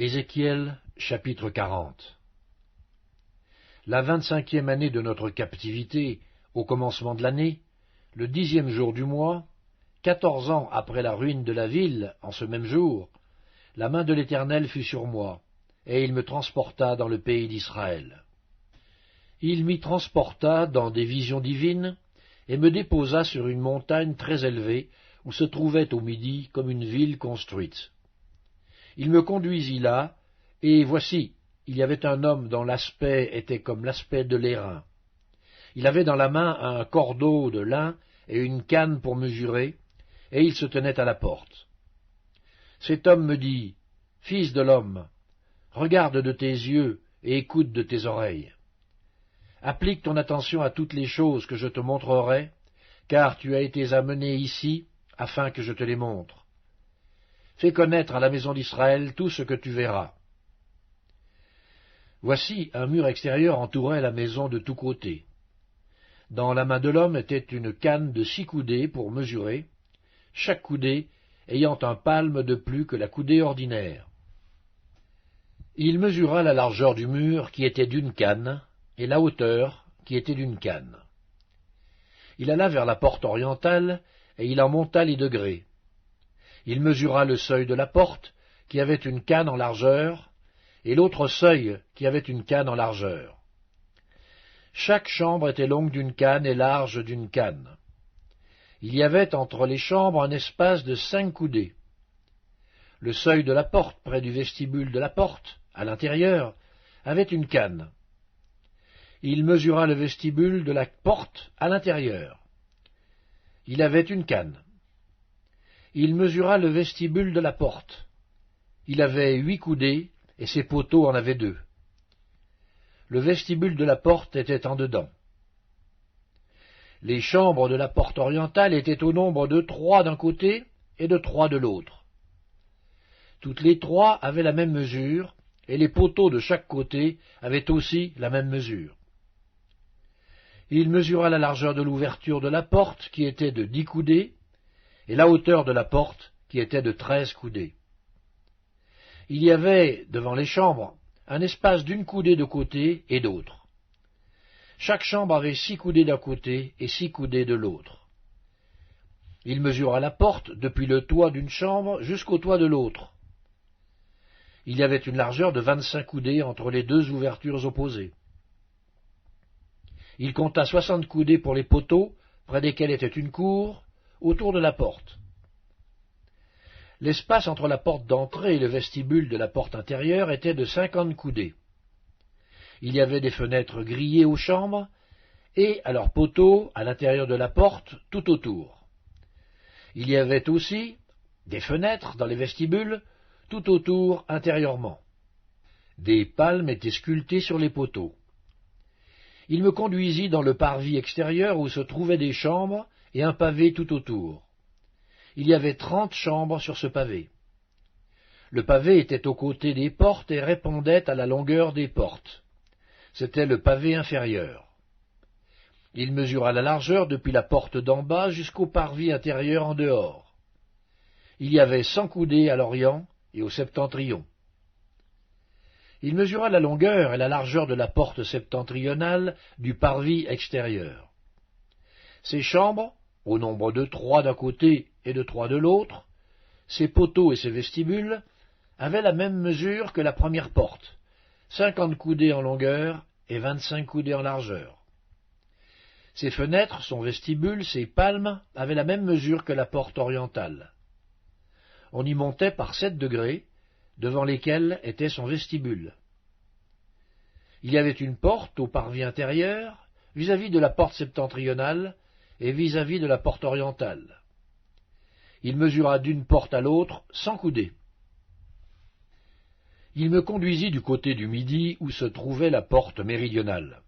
Ézéchiel, chapitre 40. La 25e année de notre captivité, au commencement de l'année, le 10e jour du mois, 14 ans après la ruine de la ville, en ce même jour, la main de l'Éternel fut sur moi, et il me transporta dans le pays d'Israël. Il m'y transporta dans des visions divines, et me déposa sur une montagne très élevée, où se trouvait au midi comme une ville construite. Il me conduisit là, et voici, il y avait un homme dont l'aspect était comme l'aspect de l'airain. Il avait dans la main un cordeau de lin et une canne pour mesurer, et il se tenait à la porte. Cet homme me dit, « Fils de l'homme, regarde de tes yeux et écoute de tes oreilles. Applique ton attention à toutes les choses que je te montrerai, car tu as été amené ici afin que je te les montre. Fais connaître à la maison d'Israël tout ce que tu verras. » Voici, un mur extérieur entourait la maison de tous côtés. Dans la main de l'homme était une canne de 6 coudées pour mesurer, chaque coudée ayant un palme de plus que la coudée ordinaire. Il mesura la largeur du mur qui était d'une canne, et la hauteur qui était d'une canne. Il alla vers la porte orientale, et il en monta les degrés. Il mesura le seuil de la porte, qui avait une canne en largeur, et l'autre seuil, qui avait une canne en largeur. Chaque chambre était longue d'une canne et large d'une canne. Il y avait entre les chambres un espace de 5 coudées. Le seuil de la porte, près du vestibule de la porte, à l'intérieur, avait une canne. Il mesura le vestibule de la porte à l'intérieur. Il avait une canne. Il mesura le vestibule de la porte. Il avait 8 coudées, et ses poteaux en avaient 2. Le vestibule de la porte était en dedans. Les chambres de la porte orientale étaient au nombre de 3 d'un côté et de 3 de l'autre. Toutes les 3 avaient la même mesure, et les poteaux de chaque côté avaient aussi la même mesure. Il mesura la largeur de l'ouverture de la porte, qui était de 10 coudées, et la hauteur de la porte, qui était de 13 coudées. Il y avait, devant les chambres, un espace d'une coudée de côté et d'autre. Chaque chambre avait 6 coudées d'un côté et 6 coudées de l'autre. Il mesura la porte depuis le toit d'une chambre jusqu'au toit de l'autre. Il y avait une largeur de 25 coudées entre les 2 ouvertures opposées. Il compta 60 coudées pour les poteaux, près desquels était une cour, autour de la porte. L'espace entre la porte d'entrée et le vestibule de la porte intérieure était de 50 coudées. Il y avait des fenêtres grillées aux chambres, et à leurs poteaux, à l'intérieur de la porte, tout autour. Il y avait aussi des fenêtres dans les vestibules, tout autour intérieurement. Des palmes étaient sculptées sur les poteaux. Il me conduisit dans le parvis extérieur où se trouvaient des chambres et un pavé tout autour. Il y avait 30 chambres sur ce pavé. Le pavé était aux côtés des portes et répondait à la longueur des portes. C'était le pavé inférieur. Il mesura la largeur depuis la porte d'en bas jusqu'au parvis intérieur en dehors. Il y avait 100 coudées à l'orient et au septentrion. Il mesura la longueur et la largeur de la porte septentrionale du parvis extérieur. Ces chambres, au nombre de 3 d'un côté et de 3 de l'autre, ses poteaux et ses vestibules, avaient la même mesure que la première porte, 50 coudées en longueur et 25 coudées en largeur. Ses fenêtres, son vestibule, ses palmes avaient la même mesure que la porte orientale. On y montait par 7 degrés, devant lesquels était son vestibule. Il y avait une porte au parvis intérieur, vis-à-vis de la porte septentrionale et vis-à-vis de la porte orientale. Il mesura d'une porte à l'autre 100 coudées. Il me conduisit du côté du midi où se trouvait la porte méridionale.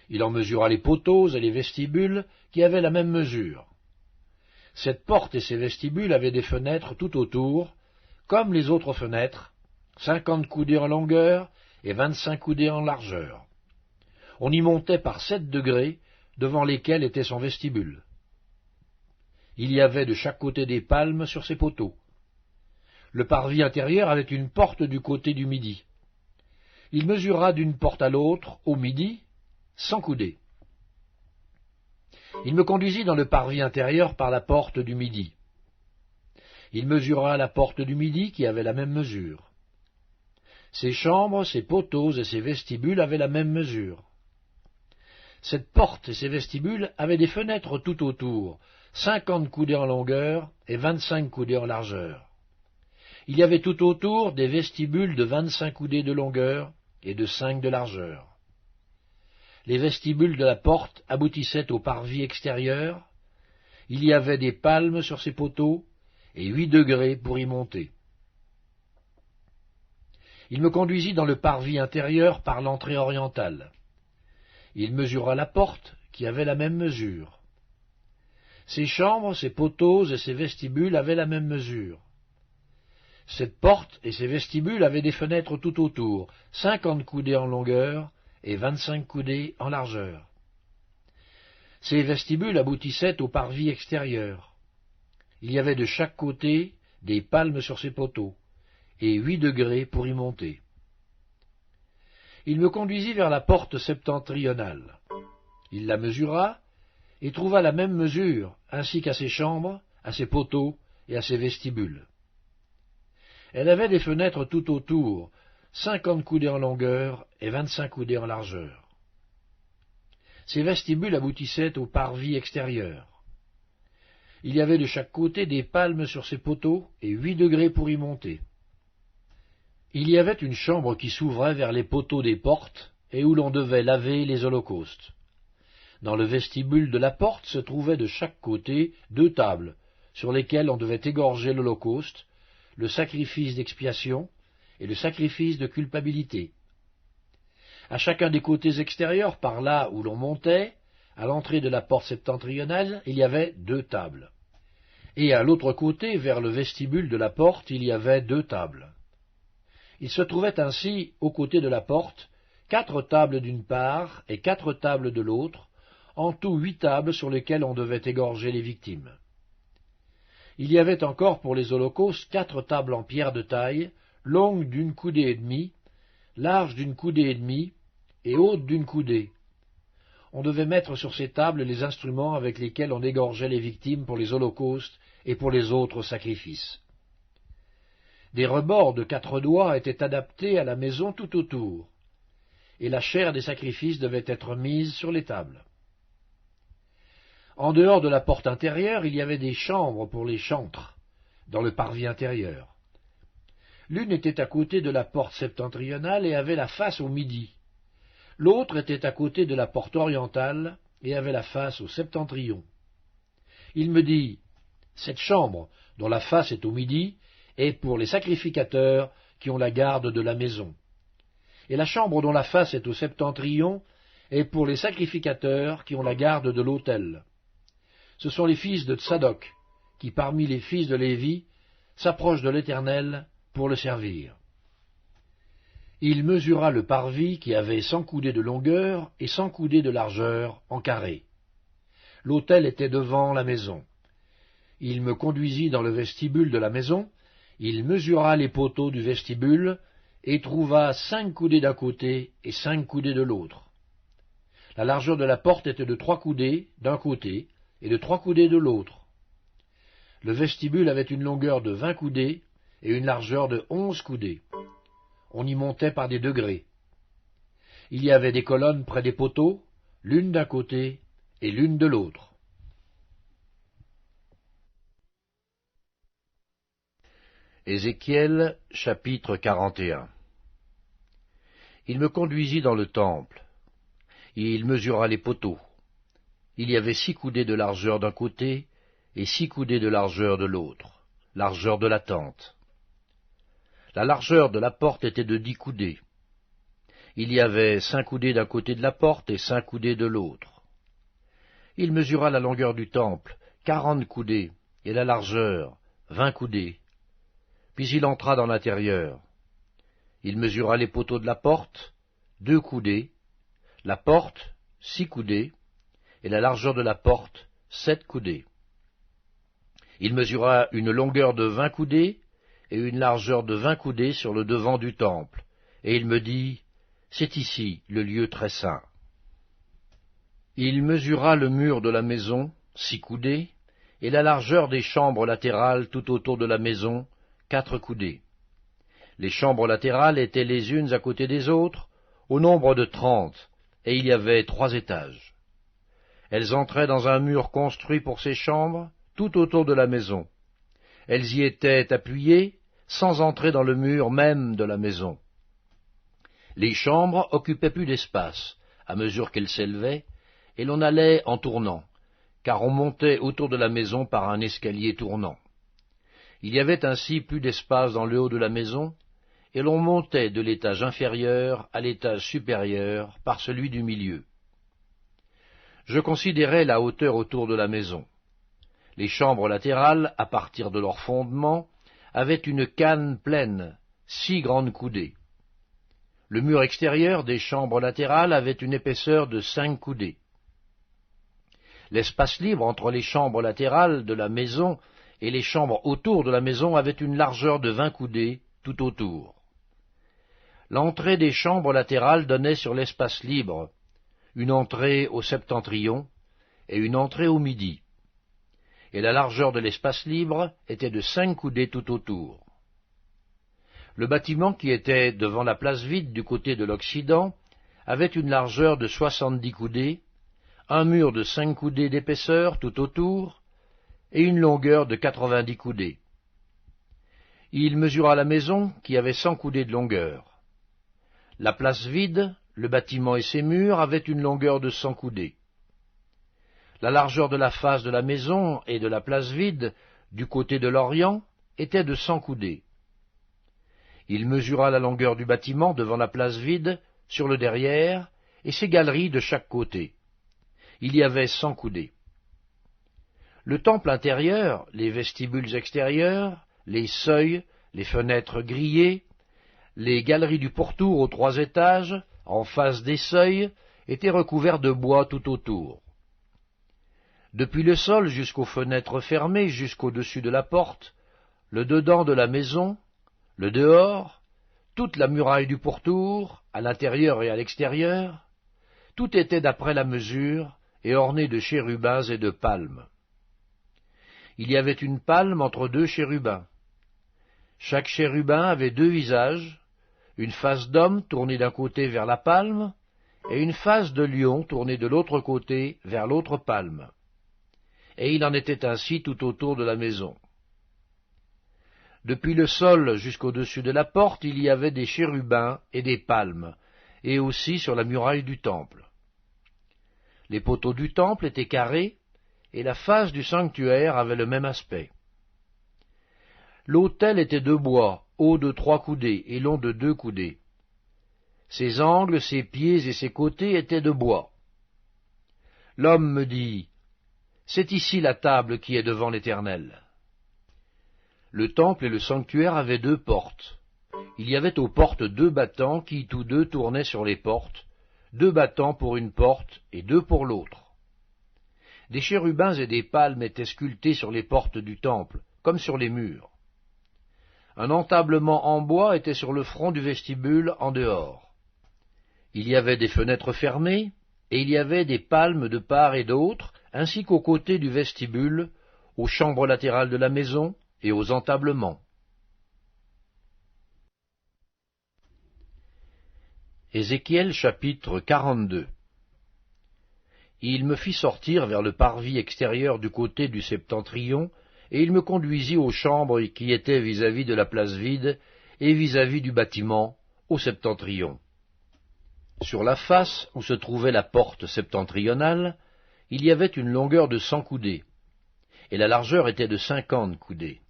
Il en mesura les poteaux et les vestibules qui avaient la même mesure. Cette porte et ses vestibules avaient des fenêtres tout autour, comme les autres fenêtres, 50 coudées en longueur et 25 coudées en largeur. On y montait par 7 degrés, devant lesquels était son vestibule. Il y avait de chaque côté des palmes sur ses poteaux. Le parvis intérieur avait une porte du côté du midi. Il mesura d'une porte à l'autre, au midi, 100 coudées. Il me conduisit dans le parvis intérieur par la porte du midi. Il mesura la porte du midi qui avait la même mesure. Ses chambres, ses poteaux et ses vestibules avaient la même mesure. Cette porte et ses vestibules avaient des fenêtres tout autour, 50 coudées en longueur et 25 coudées en largeur. Il y avait tout autour des vestibules de 25 coudées de longueur et de 5 de largeur. Les vestibules de la porte aboutissaient au parvis extérieur. Il y avait des palmes sur ces poteaux et 8 degrés pour y monter. Il me conduisit dans le parvis intérieur par l'entrée orientale. Il mesura la porte, qui avait la même mesure. Ses chambres, ses poteaux et ses vestibules avaient la même mesure. Cette porte et ses vestibules avaient des fenêtres tout autour, 50 coudées en longueur et 25 coudées en largeur. Ces vestibules aboutissaient au parvis extérieur. Il y avait de chaque côté des palmes sur ces poteaux, et 8 degrés pour y monter. Il me conduisit vers la porte septentrionale. Il la mesura, et trouva la même mesure, ainsi qu'à ses chambres, à ses poteaux et à ses vestibules. Elle avait des fenêtres tout autour, 50 coudées en longueur et 25 coudées en largeur. Ces vestibules aboutissaient au parvis extérieur. Il y avait de chaque côté des palmes sur ces poteaux et 8 degrés pour y monter. Il y avait une chambre qui s'ouvrait vers les poteaux des portes et où l'on devait laver les holocaustes. Dans le vestibule de la porte se trouvaient de chaque côté 2 tables sur lesquelles on devait égorger l'holocauste, le sacrifice d'expiation et le sacrifice de culpabilité. À chacun des côtés extérieurs, par là où l'on montait, à l'entrée de la porte septentrionale, il y avait 2 tables. Et à l'autre côté, vers le vestibule de la porte, il y avait 2 tables. Il se trouvait ainsi, aux côtés de la porte, 4 tables d'une part et 4 tables de l'autre, en tout 8 tables sur lesquelles on devait égorger les victimes. Il y avait encore pour les holocaustes 4 tables en pierre de taille, longues d'une coudée et demie, larges d'une coudée et demie et hautes d'une coudée. On devait mettre sur ces tables les instruments avec lesquels on égorgeait les victimes pour les holocaustes et pour les autres sacrifices. Des rebords de 4 doigts étaient adaptés à la maison tout autour, et la chair des sacrifices devait être mise sur les tables. En dehors de la porte intérieure, il y avait des chambres pour les chantres, dans le parvis intérieur. L'une était à côté de la porte septentrionale et avait la face au midi. L'autre était à côté de la porte orientale et avait la face au septentrion. Il me dit, « Cette chambre, dont la face est au midi, est pour les sacrificateurs qui ont la garde de la maison. Et la chambre dont la face est au septentrion est pour les sacrificateurs qui ont la garde de l'autel. Ce sont les fils de Tsadok, qui parmi les fils de Lévi s'approchent de l'Éternel pour le servir. » Il mesura le parvis qui avait 100 coudées de longueur et 100 coudées de largeur en carré. L'autel était devant la maison. Il me conduisit dans le vestibule de la maison, il mesura les poteaux du vestibule et trouva 5 coudées d'un côté et 5 coudées de l'autre. La largeur de la porte était de 3 coudées d'un côté et de 3 coudées de l'autre. Le vestibule avait une longueur de 20 coudées et une largeur de 11 coudées. On y montait par des degrés. Il y avait des colonnes près des poteaux, l'une d'un côté et l'une de l'autre. Ézéchiel, chapitre 41. Il me conduisit dans le temple. Il mesura les poteaux. Il y avait 6 coudées de largeur d'un côté et 6 coudées de largeur de l'autre, largeur de la tente. La largeur de la porte était de 10 coudées. Il y avait 5 coudées d'un côté de la porte et 5 coudées de l'autre. Il mesura la longueur du temple, 40 coudées, et la largeur, 20 coudées. Puis il entra dans l'intérieur. Il mesura les poteaux de la porte, 2 coudées, la porte, 6 coudées, et la largeur de la porte, 7 coudées. Il mesura une longueur de 20 coudées, et une largeur de 20 coudées sur le devant du temple, et il me dit, « C'est ici le lieu très saint. » Il mesura le mur de la maison, 6 coudées, et la largeur des chambres latérales tout autour de la maison, 4 coudées. Les chambres latérales étaient les unes à côté des autres, au nombre de 30, et il y avait 3 étages. Elles entraient dans un mur construit pour ces chambres, tout autour de la maison. Elles y étaient appuyées, sans entrer dans le mur même de la maison. Les chambres occupaient plus d'espace, à mesure qu'elles s'élevaient, et l'on allait en tournant, car on montait autour de la maison par un escalier tournant. Il y avait ainsi plus d'espace dans le haut de la maison, et l'on montait de l'étage inférieur à l'étage supérieur par celui du milieu. Je considérais la hauteur autour de la maison. Les chambres latérales, à partir de leur fondement, avaient une canne pleine, 6 grandes coudées. Le mur extérieur des chambres latérales avait une épaisseur de 5 coudées. L'espace libre entre les chambres latérales de la maison et les chambres autour de la maison avait une largeur de 20 coudées tout autour. L'entrée des chambres latérales donnait sur l'espace libre, une entrée au septentrion et une entrée au midi, et la largeur de l'espace libre était de 5 coudées tout autour. Le bâtiment qui était devant la place vide du côté de l'Occident avait une largeur de 70 coudées, un mur de 5 coudées d'épaisseur tout autour, et une longueur de 90 coudées. Il mesura la maison qui avait 100 coudées de longueur. La place vide, le bâtiment et ses murs avaient une longueur de 100 coudées. La largeur de la face de la maison et de la place vide, du côté de l'Orient, était de 100 coudées. Il mesura la longueur du bâtiment devant la place vide, sur le derrière, et ses galeries de chaque côté. Il y avait 100 coudées. Le temple intérieur, les vestibules extérieurs, les seuils, les fenêtres grillées, les galeries du pourtour aux 3 étages, en face des seuils, étaient recouverts de bois tout autour. Depuis le sol jusqu'aux fenêtres fermées, jusqu'au-dessus de la porte, le dedans de la maison, le dehors, toute la muraille du pourtour, à l'intérieur et à l'extérieur, tout était d'après la mesure et orné de chérubins et de palmes. Il y avait une palme entre 2 chérubins. Chaque chérubin avait 2 visages, une face d'homme tournée d'un côté vers la palme, et une face de lion tournée de l'autre côté vers l'autre palme. Et il en était ainsi tout autour de la maison. Depuis le sol jusqu'au-dessus de la porte, il y avait des chérubins et des palmes, et aussi sur la muraille du temple. Les poteaux du temple étaient carrés, et la face du sanctuaire avait le même aspect. L'autel était de bois, haut de 3 coudées et long de 2 coudées. Ses angles, ses pieds et ses côtés étaient de bois. L'homme me dit, « C'est ici la table qui est devant l'Éternel. » Le temple et le sanctuaire avaient 2 portes. Il y avait aux portes 2 battants qui tous 2 tournaient sur les portes, 2 battants pour une porte et 2 pour l'autre. Des chérubins et des palmes étaient sculptés sur les portes du temple, comme sur les murs. Un entablement en bois était sur le front du vestibule en dehors. Il y avait des fenêtres fermées, et il y avait des palmes de part et d'autre, ainsi qu'aux côtés du vestibule, aux chambres latérales de la maison et aux entablements. Ézéchiel chapitre 42. Il me fit sortir vers le parvis extérieur du côté du septentrion, et il me conduisit aux chambres qui étaient vis-à-vis de la place vide et vis-à-vis du bâtiment, au septentrion. Sur la face où se trouvait la porte septentrionale, il y avait une longueur de 100 coudées, et la largeur était de 50 coudées.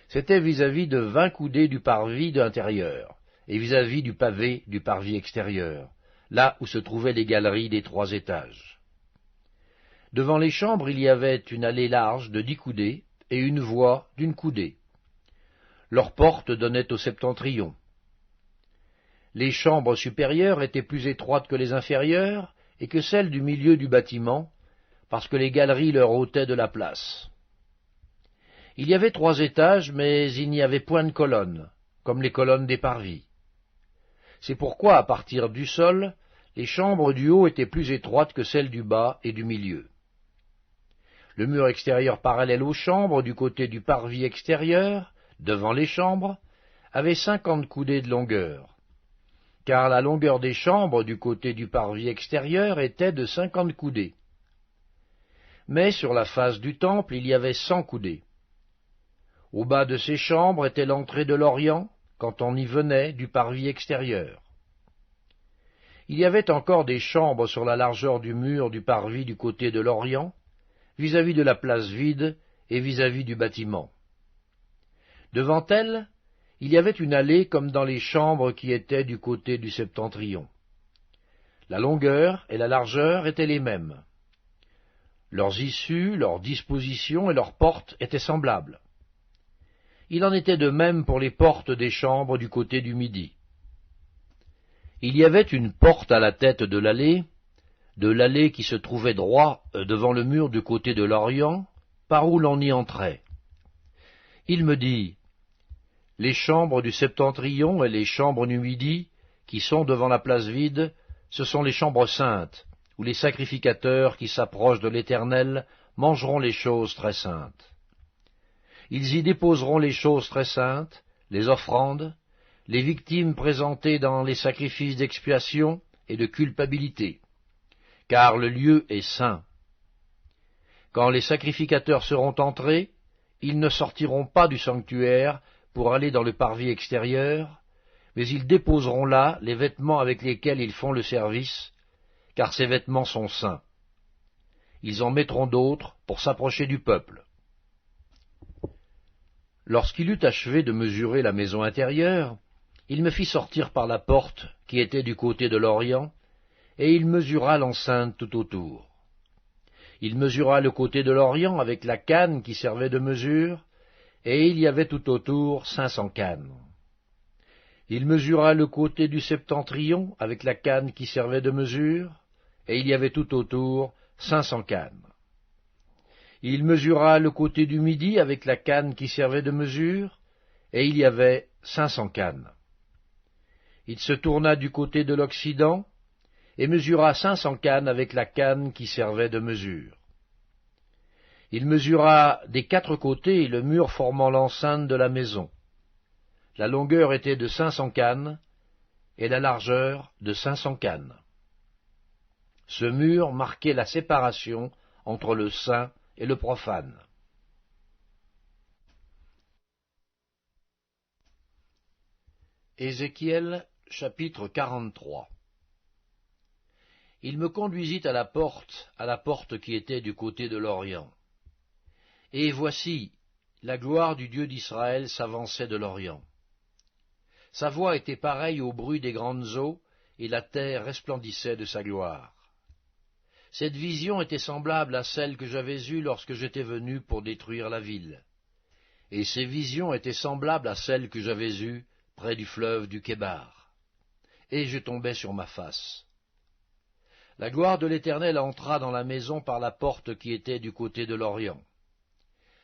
C'était vis-à-vis de 20 coudées du parvis intérieur, et vis-à-vis du pavé du parvis extérieur, là où se trouvaient les galeries des 3 étages. Devant les chambres, il y avait une allée large de 10 coudées et une voie d'1 coudée. Leurs portes donnaient au septentrion. Les chambres supérieures étaient plus étroites que les inférieures et que celles du milieu du bâtiment, parce que les galeries leur ôtaient de la place. Il y avait 3 étages, mais il n'y avait point de colonnes, comme les colonnes des parvis. C'est pourquoi, à partir du sol, les chambres du haut étaient plus étroites que celles du bas et du milieu. Le mur extérieur parallèle aux chambres, du côté du parvis extérieur, devant les chambres, avait 50 coudées de longueur, car la longueur des chambres du côté du parvis extérieur était de 50 coudées. Mais sur la face du temple, il y avait 100 coudées. Au bas de ces chambres était l'entrée de l'Orient, quand on y venait du parvis extérieur. Il y avait encore des chambres sur la largeur du mur du parvis du côté de l'Orient, vis-à-vis de la place vide et vis-à-vis du bâtiment. Devant elles, il y avait une allée comme dans les chambres qui étaient du côté du septentrion. La longueur et la largeur étaient les mêmes. Leurs issues, leurs dispositions et leurs portes étaient semblables. Il en était de même pour les portes des chambres du côté du midi. Il y avait une porte à la tête de l'allée qui se trouvait droit devant le mur du côté de l'Orient, par où l'on y entrait. Il me dit, « Les chambres du septentrion et les chambres du midi, qui sont devant la place vide, ce sont les chambres saintes, où les sacrificateurs qui s'approchent de l'Éternel mangeront les choses très saintes. Ils y déposeront les choses très saintes, les offrandes, les victimes présentées dans les sacrifices d'expiation et de culpabilité, car le lieu est saint. Quand les sacrificateurs seront entrés, ils ne sortiront pas du sanctuaire pour aller dans le parvis extérieur, mais ils déposeront là les vêtements avec lesquels ils font le service, car ces vêtements sont saints. Ils en mettront d'autres pour s'approcher du peuple. » Lorsqu'il eut achevé de mesurer la maison intérieure, il me fit sortir par la porte qui était du côté de l'Orient, et il mesura l'enceinte tout autour. Il mesura le côté de l'Orient avec la canne qui servait de mesure, et il y avait tout autour 500 cannes. Il mesura le côté du septentrion avec la canne qui servait de mesure, et il y avait tout autour 500 cannes. Il mesura le côté du midi avec la canne qui servait de mesure, et il y avait 500 cannes. Il se tourna du côté de l'Occident, et mesura 500 cannes avec la canne qui servait de mesure. Il mesura des 4 côtés le mur formant l'enceinte de la maison. La longueur était de 500 cannes, et la largeur de 500 cannes. Ce mur marquait la séparation entre le saint et le profane. Ézéchiel, chapitre 43. Il me conduisit à la porte qui était du côté de l'Orient. Et voici, la gloire du Dieu d'Israël s'avançait de l'Orient. Sa voix était pareille au bruit des grandes eaux, et la terre resplendissait de sa gloire. Cette vision était semblable à celle que j'avais eue lorsque j'étais venu pour détruire la ville. Et ces visions étaient semblables à celles que j'avais eues près du fleuve du Kébar. Et je tombai sur ma face. La gloire de l'Éternel entra dans la maison par la porte qui était du côté de l'Orient.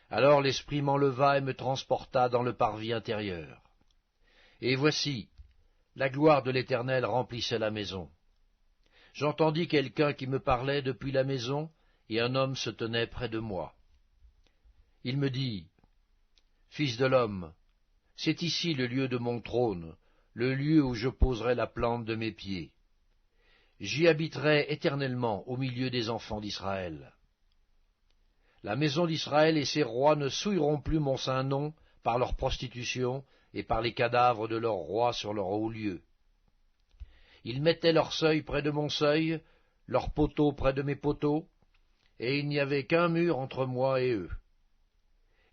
Alors l'Esprit m'enleva et me transporta dans le parvis intérieur. Et voici, la gloire de l'Éternel remplissait la maison. J'entendis quelqu'un qui me parlait depuis la maison, et un homme se tenait près de moi. Il me dit, « Fils de l'homme, c'est ici le lieu de mon trône, le lieu où je poserai la plante de mes pieds. J'y habiterai éternellement au milieu des enfants d'Israël. La maison d'Israël et ses rois ne souilleront plus mon saint nom par leur prostitution et par les cadavres de leurs rois sur leur haut lieu. Ils mettaient leur seuil près de mon seuil, leurs poteaux près de mes poteaux, et il n'y avait qu'un mur entre moi et eux.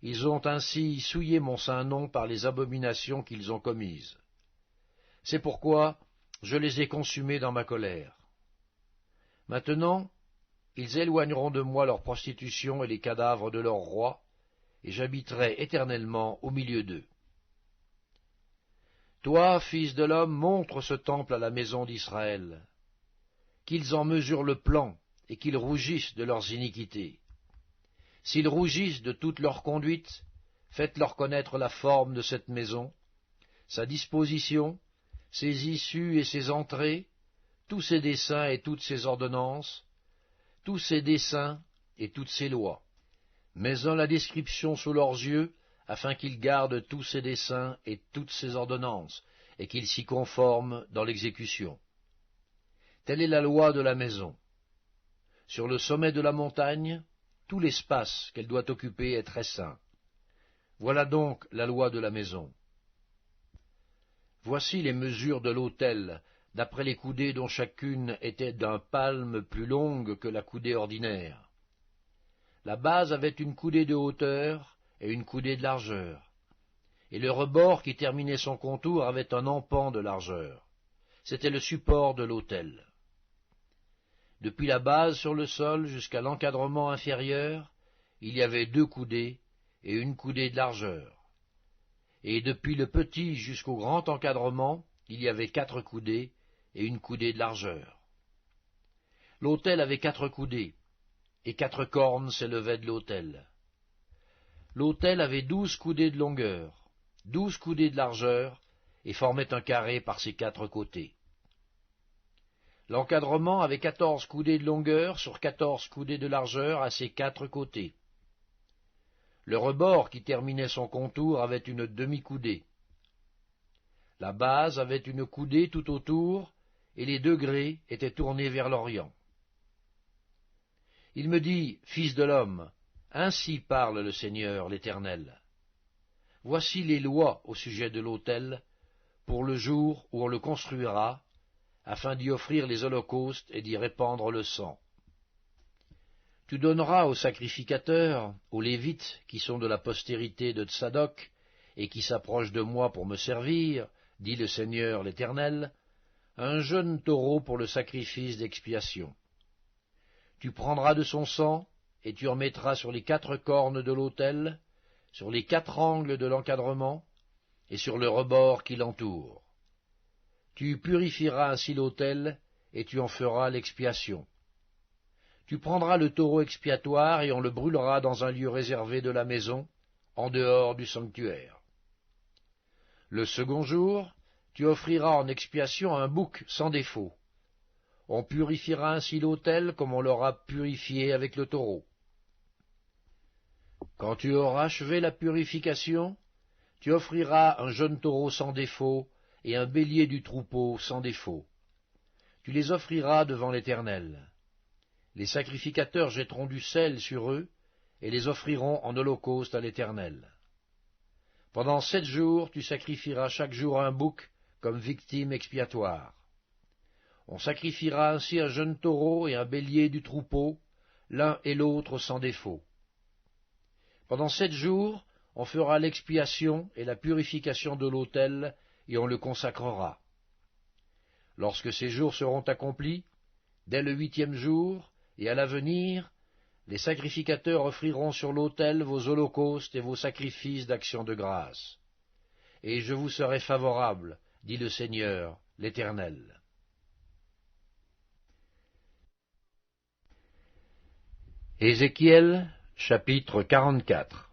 Ils ont ainsi souillé mon saint nom par les abominations qu'ils ont commises. C'est pourquoi je les ai consumés dans ma colère. Maintenant, ils éloigneront de moi leur prostitution et les cadavres de leurs rois, et j'habiterai éternellement au milieu d'eux. Toi, fils de l'homme, montre ce temple à la maison d'Israël, qu'ils en mesurent le plan et qu'ils rougissent de leurs iniquités. S'ils rougissent de toute leur conduite, faites-leur connaître la forme de cette maison, sa disposition, ses issues et ses entrées, tous ses desseins et toutes ses ordonnances, tous ses desseins et toutes ses lois. Mets-en la description sous leurs yeux, afin qu'ils gardent tous ses desseins et toutes ses ordonnances, et qu'ils s'y conforment dans l'exécution. Telle est la loi de la maison. Sur le sommet de la montagne, tout l'espace qu'elle doit occuper est très saint. Voilà donc la loi de la maison. Voici les mesures de l'autel, d'après les coudées dont chacune était d'un palme plus longue que la coudée ordinaire. La base avait une coudée de hauteur et une coudée de largeur, et le rebord qui terminait son contour avait un empan de largeur. C'était le support de l'autel. Depuis la base sur le sol jusqu'à l'encadrement inférieur, il y avait 2 coudées et une coudée de largeur. Et depuis le petit jusqu'au grand encadrement, il y avait 4 coudées et une coudée de largeur. L'autel avait 4 coudées, et 4 cornes s'élevaient de l'autel. L'autel avait 12 coudées de longueur, 12 coudées de largeur, et formait un carré par ses 4 côtés. L'encadrement avait 14 coudées de longueur sur 14 coudées de largeur à ses 4 côtés. Le rebord qui terminait son contour avait une demi-coudée. La base avait une coudée tout autour, et les degrés étaient tournés vers l'Orient. Il me dit, Fils de l'homme, ainsi parle le Seigneur l'Éternel. Voici les lois au sujet de l'autel, pour le jour où on le construira, afin d'y offrir les holocaustes et d'y répandre le sang. Tu donneras aux sacrificateurs, aux Lévites, qui sont de la postérité de Tsadok, et qui s'approchent de moi pour me servir, dit le Seigneur l'Éternel, un jeune taureau pour le sacrifice d'expiation. Tu prendras de son sang, et tu en mettras sur les 4 cornes de l'autel, sur les 4 angles de l'encadrement, et sur le rebord qui l'entoure. Tu purifieras ainsi l'autel, et tu en feras l'expiation. Tu prendras le taureau expiatoire, et on le brûlera dans un lieu réservé de la maison, en dehors du sanctuaire. Le second jour, tu offriras en expiation un bouc sans défaut. On purifiera ainsi l'autel comme on l'aura purifié avec le taureau. Quand tu auras achevé la purification, tu offriras un jeune taureau sans défaut et un bélier du troupeau sans défaut. Tu les offriras devant l'Éternel. Les sacrificateurs jetteront du sel sur eux et les offriront en holocauste à l'Éternel. Pendant 7 jours, tu sacrifieras chaque jour un bouc comme victime expiatoire. On sacrifiera ainsi un jeune taureau et un bélier du troupeau, l'un et l'autre sans défaut. Pendant 7 jours, on fera l'expiation et la purification de l'autel, et on le consacrera. Lorsque ces jours seront accomplis, dès le 8e jour, et à l'avenir, les sacrificateurs offriront sur l'autel vos holocaustes et vos sacrifices d'action de grâce. Et je vous serai favorable, dit le Seigneur, l'Éternel. Ézéchiel, chapitre 44.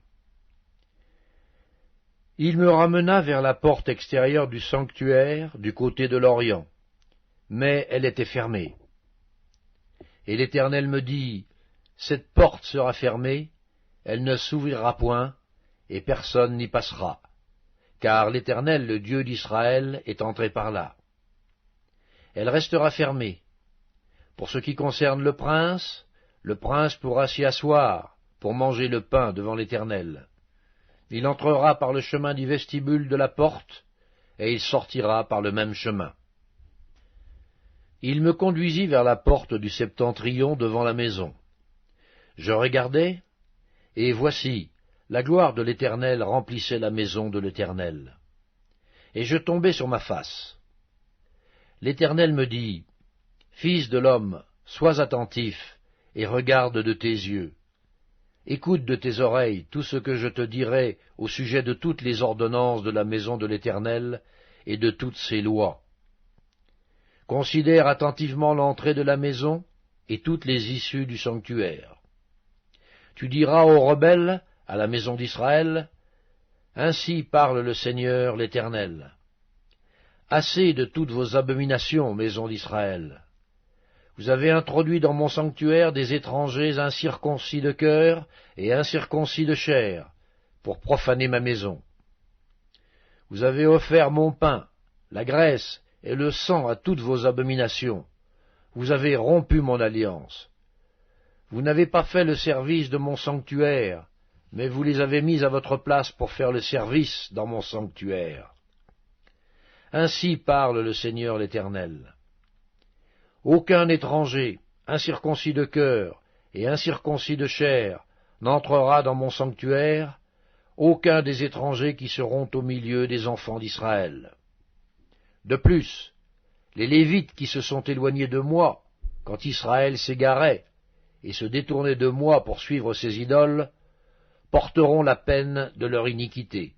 Il me ramena vers la porte extérieure du sanctuaire, du côté de l'Orient, mais elle était fermée. Et l'Éternel me dit, cette porte sera fermée, elle ne s'ouvrira point, et personne n'y passera, car l'Éternel, le Dieu d'Israël, est entré par là. Elle restera fermée. Pour ce qui concerne le prince pourra s'y asseoir, pour manger le pain devant l'Éternel. Il entrera par le chemin du vestibule de la porte, et il sortira par le même chemin. Il me conduisit vers la porte du septentrion devant la maison. Je regardai, et voici, la gloire de l'Éternel remplissait la maison de l'Éternel. Et je tombai sur ma face. L'Éternel me dit, « Fils de l'homme, sois attentif, et regarde de tes yeux. Écoute de tes oreilles tout ce que je te dirai au sujet de toutes les ordonnances de la maison de l'Éternel et de toutes ses lois. Considère attentivement l'entrée de la maison et toutes les issues du sanctuaire. Tu diras aux rebelles, à la maison d'Israël, Ainsi parle le Seigneur l'Éternel. Assez de toutes vos abominations, maison d'Israël. Vous avez introduit dans mon sanctuaire des étrangers incirconcis de cœur et incirconcis de chair, pour profaner ma maison. Vous avez offert mon pain, la graisse et le sang à toutes vos abominations. Vous avez rompu mon alliance. Vous n'avez pas fait le service de mon sanctuaire, mais vous les avez mis à votre place pour faire le service dans mon sanctuaire. Ainsi parle le Seigneur l'Éternel. Aucun étranger, incirconcis de cœur et incirconcis de chair, n'entrera dans mon sanctuaire, aucun des étrangers qui seront au milieu des enfants d'Israël. De plus, les Lévites qui se sont éloignés de moi, quand Israël s'égarait, et se détournait de moi pour suivre ses idoles, porteront la peine de leur iniquité.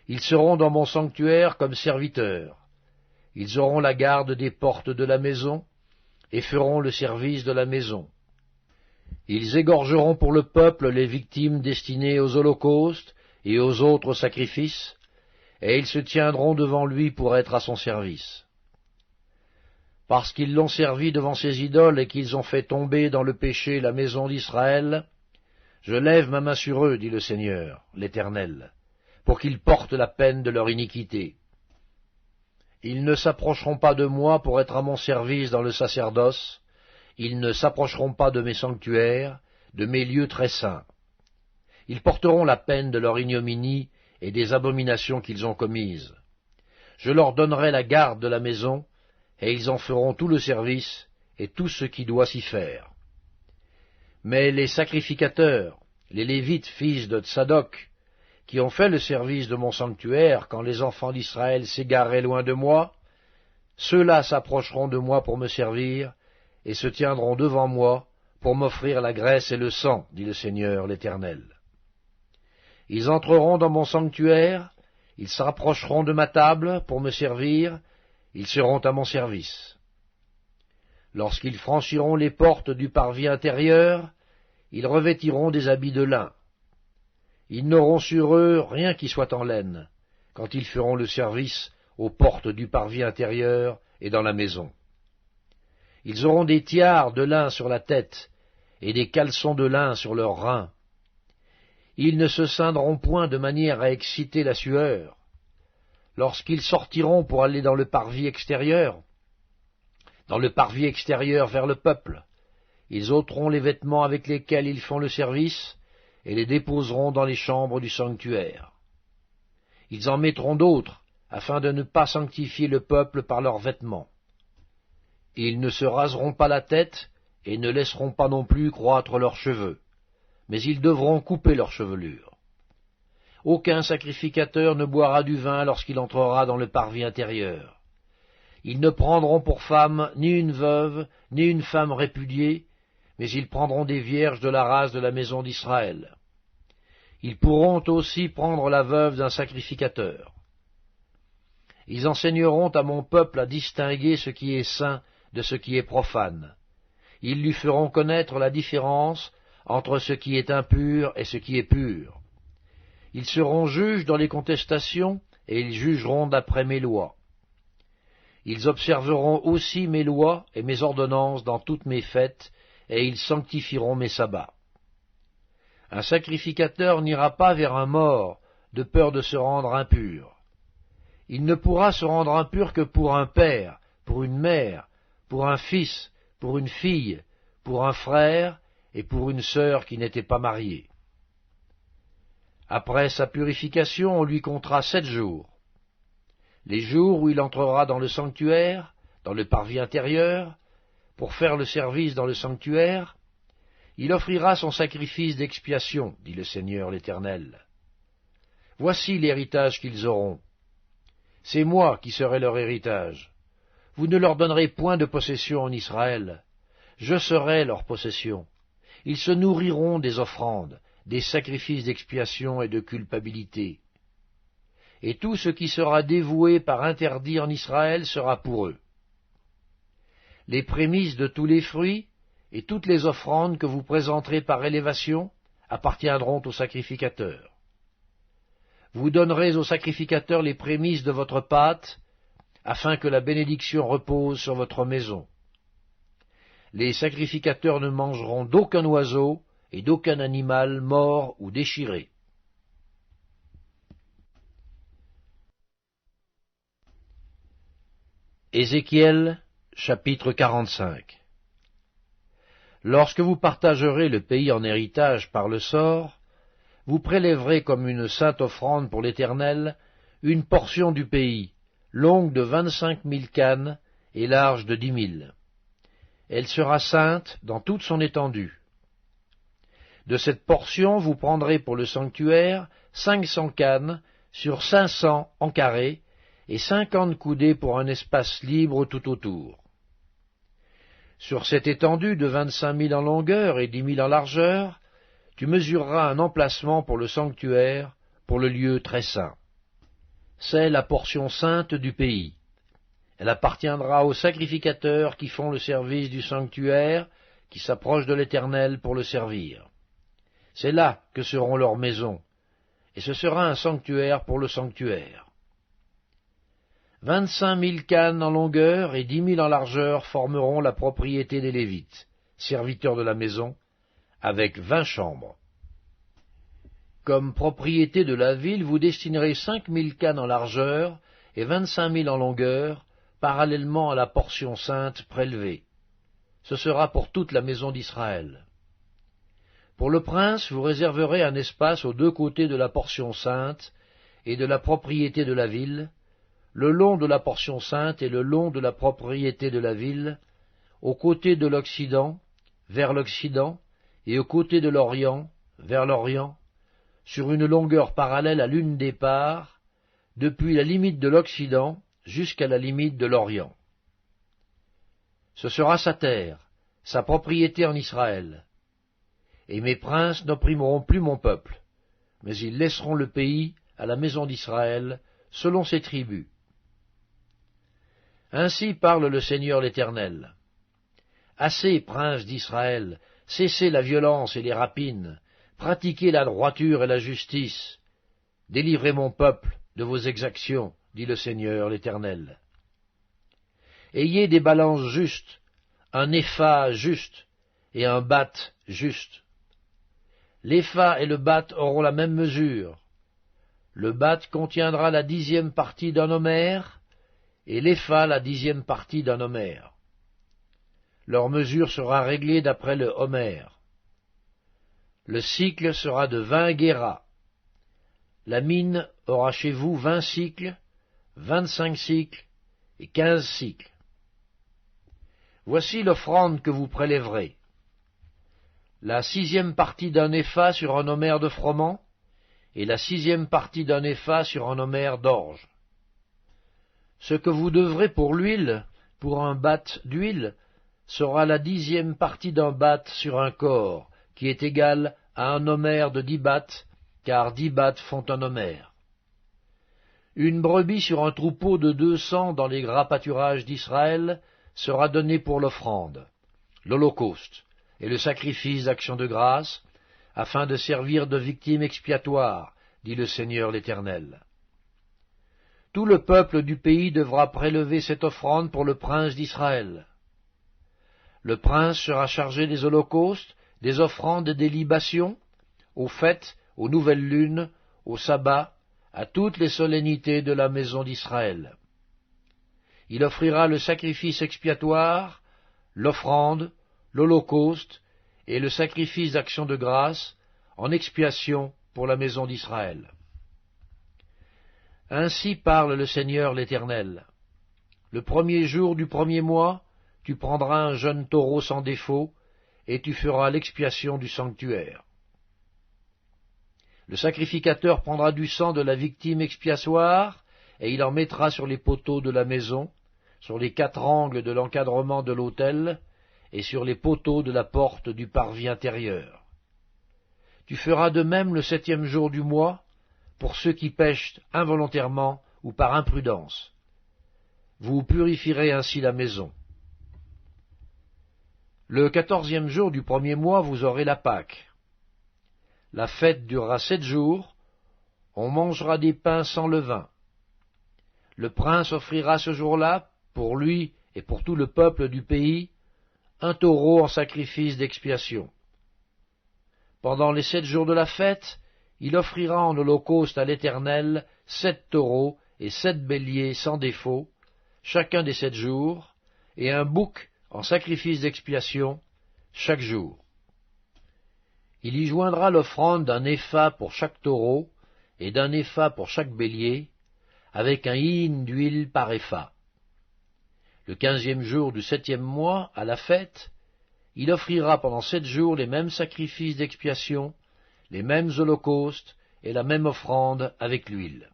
Ils seront dans mon sanctuaire comme serviteurs. Ils auront la garde des portes de la maison, et feront le service de la maison. Ils égorgeront pour le peuple les victimes destinées aux holocaustes et aux autres sacrifices, et ils se tiendront devant lui pour être à son service. Parce qu'ils l'ont servi devant ses idoles et qu'ils ont fait tomber dans le péché la maison d'Israël, je lève ma main sur eux, dit le Seigneur, l'Éternel, pour qu'ils portent la peine de leur iniquité. Ils ne s'approcheront pas de moi pour être à mon service dans le sacerdoce, ils ne s'approcheront pas de mes sanctuaires, de mes lieux très saints. Ils porteront la peine de leur ignominie et des abominations qu'ils ont commises. Je leur donnerai la garde de la maison, et ils en feront tout le service et tout ce qui doit s'y faire. Mais les sacrificateurs, les Lévites, fils de Tsadok, qui ont fait le service de mon sanctuaire quand les enfants d'Israël s'égaraient loin de moi, ceux-là s'approcheront de moi pour me servir, et se tiendront devant moi pour m'offrir la graisse et le sang, dit le Seigneur l'Éternel. Ils entreront dans mon sanctuaire, ils s'approcheront de ma table pour me servir, ils seront à mon service. Lorsqu'ils franchiront les portes du parvis intérieur, ils revêtiront des habits de lin. Ils n'auront sur eux rien qui soit en laine, quand ils feront le service aux portes du parvis intérieur et dans la maison. Ils auront des tiares de lin sur la tête, et des caleçons de lin sur leurs reins. Ils ne se ceindront point de manière à exciter la sueur. Lorsqu'ils sortiront pour aller dans le parvis extérieur vers le peuple, ils ôteront les vêtements avec lesquels ils font le service, et les déposeront dans les chambres du sanctuaire. Ils en mettront d'autres, afin de ne pas sanctifier le peuple par leurs vêtements. Ils ne se raseront pas la tête, et ne laisseront pas non plus croître leurs cheveux, mais ils devront couper leurs chevelures. Aucun sacrificateur ne boira du vin lorsqu'il entrera dans le parvis intérieur. Ils ne prendront pour femme ni une veuve, ni une femme répudiée, mais ils prendront des vierges de la race de la maison d'Israël. Ils pourront aussi prendre la veuve d'un sacrificateur. Ils enseigneront à mon peuple à distinguer ce qui est saint de ce qui est profane. Ils lui feront connaître la différence entre ce qui est impur et ce qui est pur. Ils seront juges dans les contestations, et ils jugeront d'après mes lois. Ils observeront aussi mes lois et mes ordonnances dans toutes mes fêtes, et ils sanctifieront mes sabbats. Un sacrificateur n'ira pas vers un mort, de peur de se rendre impur. Il ne pourra se rendre impur que pour un père, pour une mère, pour un fils, pour une fille, pour un frère et pour une sœur qui n'était pas mariée. Après sa purification, on lui comptera 7 jours. Les jours où il entrera dans le sanctuaire, dans le parvis intérieur, pour faire le service dans le sanctuaire, il offrira son sacrifice d'expiation, dit le Seigneur l'Éternel. Voici l'héritage qu'ils auront. C'est moi qui serai leur héritage. Vous ne leur donnerez point de possession en Israël. Je serai leur possession. Ils se nourriront des offrandes, des sacrifices d'expiation et de culpabilité. Et tout ce qui sera dévoué par interdit en Israël sera pour eux. Les prémices de tous les fruits et toutes les offrandes que vous présenterez par élévation appartiendront aux sacrificateurs. Vous donnerez au sacrificateur les prémices de votre pâte, afin que la bénédiction repose sur votre maison. Les sacrificateurs ne mangeront d'aucun oiseau et d'aucun animal mort ou déchiré. Ézéchiel, chapitre 45. Lorsque vous partagerez le pays en héritage par le sort, vous prélèverez comme une sainte offrande pour l'Éternel une portion du pays, longue de 25 000 cannes et large de 10 000. Elle sera sainte dans toute son étendue. De cette portion vous prendrez pour le sanctuaire 500 cannes sur 500 en carré, et 50 coudées pour un espace libre tout autour. Sur cette étendue de 25 000 en longueur et 10 000 en largeur, tu mesureras un emplacement pour le sanctuaire, pour le lieu très saint. C'est la portion sainte du pays. Elle appartiendra aux sacrificateurs qui font le service du sanctuaire, qui s'approchent de l'Éternel pour le servir. C'est là que seront leurs maisons, et ce sera un sanctuaire pour le sanctuaire. 25 000 cannes en longueur et 10 000 en largeur formeront la propriété des Lévites, serviteurs de la maison, avec 20 chambres. Comme propriété de la ville, vous destinerez 5 000 cannes en largeur et 25 000 en longueur, parallèlement à la portion sainte prélevée. Ce sera pour toute la maison d'Israël. Pour le prince, vous réserverez un espace aux deux côtés de la portion sainte et de la propriété de la ville, le long de la portion sainte et le long de la propriété de la ville, aux côtés de l'Occident, vers l'Occident, et aux côtés de l'Orient, vers l'Orient, sur une longueur parallèle à l'une des parts, depuis la limite de l'Occident jusqu'à la limite de l'Orient. Ce sera sa terre, sa propriété en Israël. Et mes princes n'opprimeront plus mon peuple, mais ils laisseront le pays à la maison d'Israël, selon ses tribus. Ainsi parle le Seigneur l'Éternel. Assez, princes d'Israël, cessez la violence et les rapines, pratiquez la droiture et la justice. Délivrez mon peuple de vos exactions, dit le Seigneur l'Éternel. Ayez des balances justes, un épha juste et un bath juste. L'épha et le bath auront la même mesure. Le bath contiendra la 10e partie d'un homère, et l'épha la 10e partie d'un homère. Leur mesure sera réglée d'après le homère. Le cycle sera de 20 guéras. La mine aura chez vous 20 cycles, 25 cycles et 15 cycles. Voici l'offrande que vous prélèverez. La 6e partie d'un épha sur un homère de froment, et la 6e partie d'un épha sur un homère d'orge. Ce que vous devrez pour l'huile, pour un bath d'huile, sera la 10e partie d'un bath sur un corps, qui est égal à un homère de 10 baths, car 10 baths font un homère. Une brebis sur un troupeau de 200 dans les gras pâturages d'Israël sera donnée pour l'offrande, l'holocauste et le sacrifice d'action de grâce, afin de servir de victime expiatoire, dit le Seigneur l'Éternel. Tout le peuple du pays devra prélever cette offrande pour le prince d'Israël. Le prince sera chargé des holocaustes, des offrandes et des libations, aux fêtes, aux nouvelles lunes, aux sabbats, à toutes les solennités de la maison d'Israël. Il offrira le sacrifice expiatoire, l'offrande, l'holocauste et le sacrifice d'action de grâce en expiation pour la maison d'Israël. Ainsi parle le Seigneur l'Éternel. Le premier jour du premier mois, tu prendras un jeune taureau sans défaut, et tu feras l'expiation du sanctuaire. Le sacrificateur prendra du sang de la victime expiatoire, et il en mettra sur les poteaux de la maison, sur les 4 angles de l'encadrement de l'autel, et sur les poteaux de la porte du parvis intérieur. Tu feras de même le 7e jour du mois, pour ceux qui pêchent involontairement ou par imprudence. Vous purifierez ainsi la maison. Le 14e jour du premier mois, vous aurez la Pâque. La fête durera 7 jours. on mangera des pains sans levain. Le prince offrira ce jour-là, pour lui et pour tout le peuple du pays, un taureau en sacrifice d'expiation. Pendant les 7 jours de la fête, il offrira en holocauste à l'Éternel 7 taureaux et 7 béliers sans défaut, chacun des 7 jours, et un bouc en sacrifice d'expiation chaque jour. Il y joindra l'offrande d'un épha pour chaque taureau et d'un épha pour chaque bélier, avec un hin d'huile par épha. Le 15e jour du 7e mois, à la fête, il offrira pendant 7 jours les mêmes sacrifices d'expiation, les mêmes holocaustes et la même offrande avec l'huile.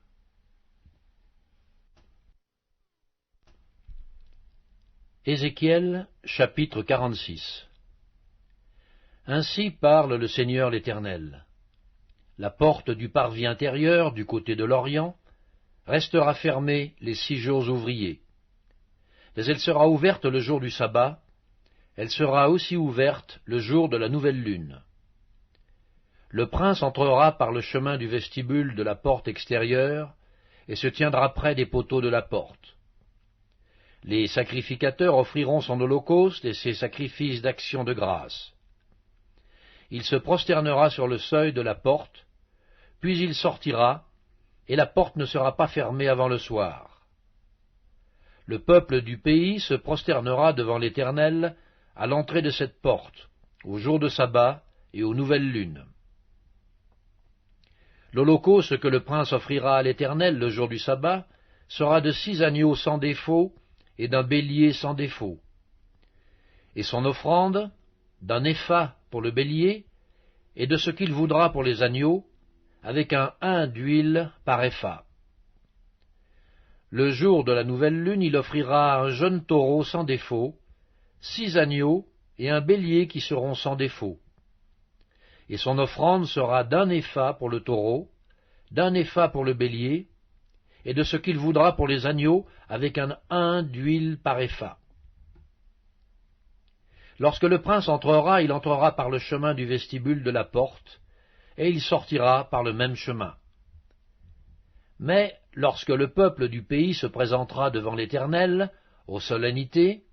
Ézéchiel, chapitre 46. Ainsi parle le Seigneur l'Éternel. La porte du parvis intérieur, du côté de l'Orient, restera fermée les 6 jours ouvriers. Mais elle sera ouverte le jour du sabbat, elle sera aussi ouverte le jour de la nouvelle lune. Le prince entrera par le chemin du vestibule de la porte extérieure et se tiendra près des poteaux de la porte. Les sacrificateurs offriront son holocauste et ses sacrifices d'action de grâce. Il se prosternera sur le seuil de la porte, puis il sortira, et la porte ne sera pas fermée avant le soir. Le peuple du pays se prosternera devant l'Éternel à l'entrée de cette porte, au jour de sabbat et aux nouvelles lunes. L'holocauste que le prince offrira à l'Éternel le jour du sabbat sera de 6 agneaux sans défaut et d'un bélier sans défaut. Et son offrande, d'un épha pour le bélier, et de ce qu'il voudra pour les agneaux, avec un hin d'huile par épha. Le jour de la nouvelle lune, il offrira un jeune taureau sans défaut, 6 agneaux et un bélier qui seront sans défaut. Et son offrande sera d'un épha pour le taureau, d'un épha pour le bélier, et de ce qu'il voudra pour les agneaux, avec un hin d'huile par épha. Lorsque le prince entrera, il entrera par le chemin du vestibule de la porte, et il sortira par le même chemin. Mais lorsque le peuple du pays se présentera devant l'Éternel, aux solennités,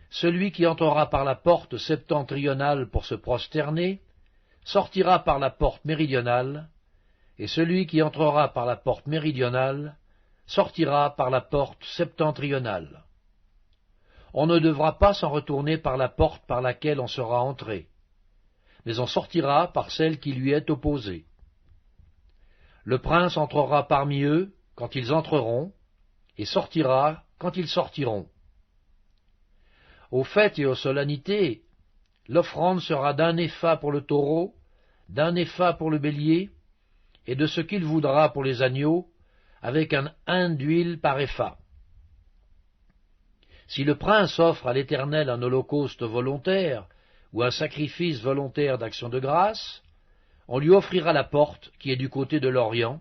celui qui entrera par la porte septentrionale pour se prosterner, sortira par la porte méridionale, et celui qui entrera par la porte méridionale, sortira par la porte septentrionale. On ne devra pas s'en retourner par la porte par laquelle on sera entré, mais on sortira par celle qui lui est opposée. Le prince entrera parmi eux quand ils entreront, et sortira quand ils sortiront. Aux fêtes et aux solennités, l'offrande sera d'un épha pour le taureau, d'un épha pour le bélier, et de ce qu'il voudra pour les agneaux, avec un hin d'huile par épha. Si le prince offre à l'Éternel un holocauste volontaire ou un sacrifice volontaire d'action de grâce, on lui offrira la porte qui est du côté de l'Orient,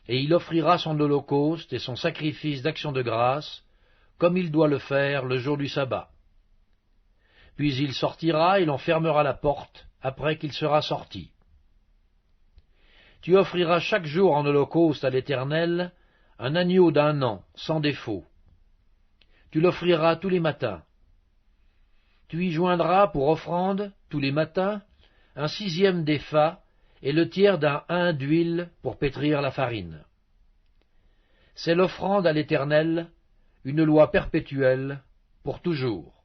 et il offrira son holocauste et son sacrifice d'action de grâce, comme il doit le faire le jour du sabbat. Puis il sortira et l'on fermera la porte après qu'il sera sorti. Tu offriras chaque jour en holocauste à l'Éternel un agneau d'1 an, sans défaut. Tu l'offriras tous les matins. Tu y joindras pour offrande, tous les matins, un 6e d'épha et le tiers d'un hin d'huile pour pétrir la farine. C'est l'offrande à l'Éternel, une loi perpétuelle, pour toujours.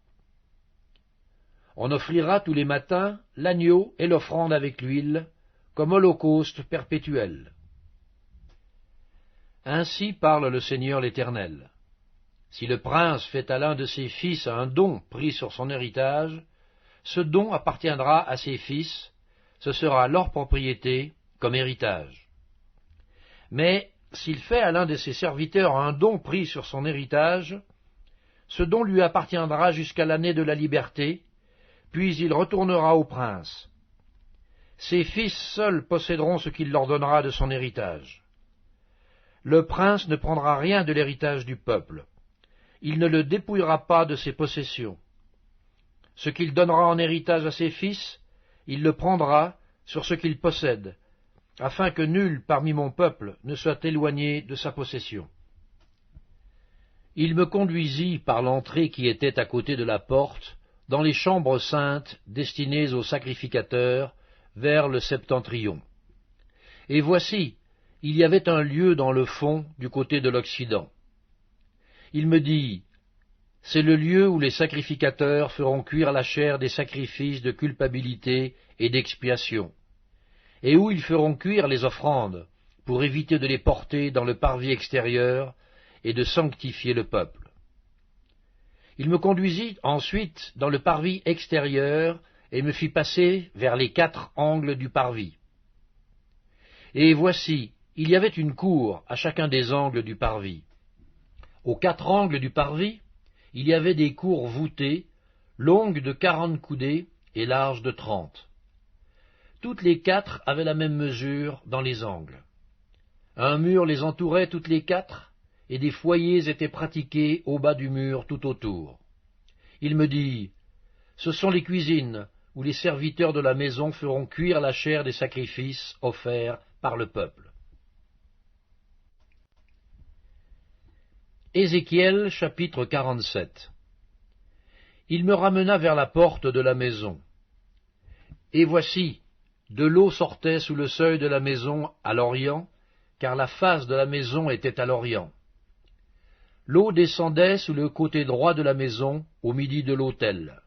On offrira tous les matins l'agneau et l'offrande avec l'huile, comme holocauste perpétuel. Ainsi parle le Seigneur l'Éternel. Si le prince fait à l'un de ses fils un don pris sur son héritage, ce don appartiendra à ses fils, ce sera leur propriété comme héritage. Mais s'il fait à l'un de ses serviteurs un don pris sur son héritage, ce don lui appartiendra jusqu'à l'année de la liberté, puis il retournera au prince. Ses fils seuls posséderont ce qu'il leur donnera de son héritage. Le prince ne prendra rien de l'héritage du peuple. Il ne le dépouillera pas de ses possessions. Ce qu'il donnera en héritage à ses fils, il le prendra sur ce qu'il possède, afin que nul parmi mon peuple ne soit éloigné de sa possession. Il me conduisit par l'entrée qui était à côté de la porte, dans les chambres saintes destinées aux sacrificateurs, vers le septentrion. Et voici, il y avait un lieu dans le fond du côté de l'Occident. Il me dit, c'est le lieu où les sacrificateurs feront cuire la chair des sacrifices de culpabilité et d'expiation, et où ils feront cuire les offrandes, pour éviter de les porter dans le parvis extérieur et de sanctifier le peuple. Il me conduisit ensuite dans le parvis extérieur et me fit passer vers les 4 angles du parvis. Et voici, il y avait une cour à chacun des angles du parvis. Aux 4 angles du parvis, il y avait des cours voûtées, longues de 40 coudées et larges de 30. Toutes les 4 avaient la même mesure dans les angles. Un mur les entourait toutes les 4, et des foyers étaient pratiqués au bas du mur tout autour. Il me dit, ce sont les cuisines où les serviteurs de la maison feront cuire la chair des sacrifices offerts par le peuple. Ézéchiel chapitre 47. Il me ramena vers la porte de la maison. Et voici, de l'eau sortait sous le seuil de la maison à l'orient, car la face de la maison était à l'orient. L'eau descendait sous le côté droit de la maison, au midi de l'autel.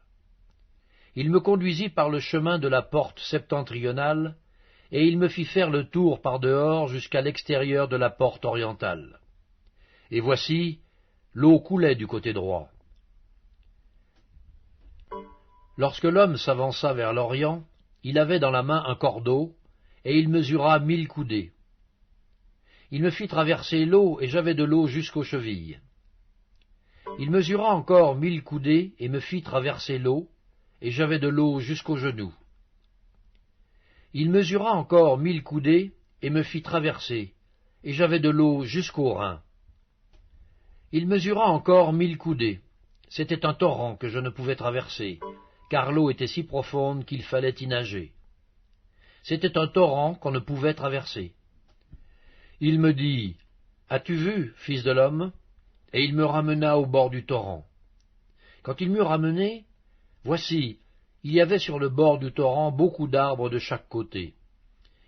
Il me conduisit par le chemin de la porte septentrionale, et il me fit faire le tour par dehors jusqu'à l'extérieur de la porte orientale. Et voici, l'eau coulait du côté droit. Lorsque l'homme s'avança vers l'orient, il avait dans la main un cordeau, et il mesura 1000 coudées. Il me fit traverser l'eau, et j'avais de l'eau jusqu'aux chevilles. Il mesura encore 1000 coudées, et me fit traverser l'eau, et j'avais de l'eau jusqu'aux genoux. Il mesura encore 1000 coudées, et me fit traverser, et j'avais de l'eau jusqu'aux reins. Il mesura encore 1000 coudées. C'était un torrent que je ne pouvais traverser, car l'eau était si profonde qu'il fallait y nager. C'était un torrent qu'on ne pouvait traverser. Il me dit, « As-tu vu, fils de l'homme ?» Et il me ramena au bord du torrent. Quand il m'eut ramené, voici, il y avait sur le bord du torrent beaucoup d'arbres de chaque côté.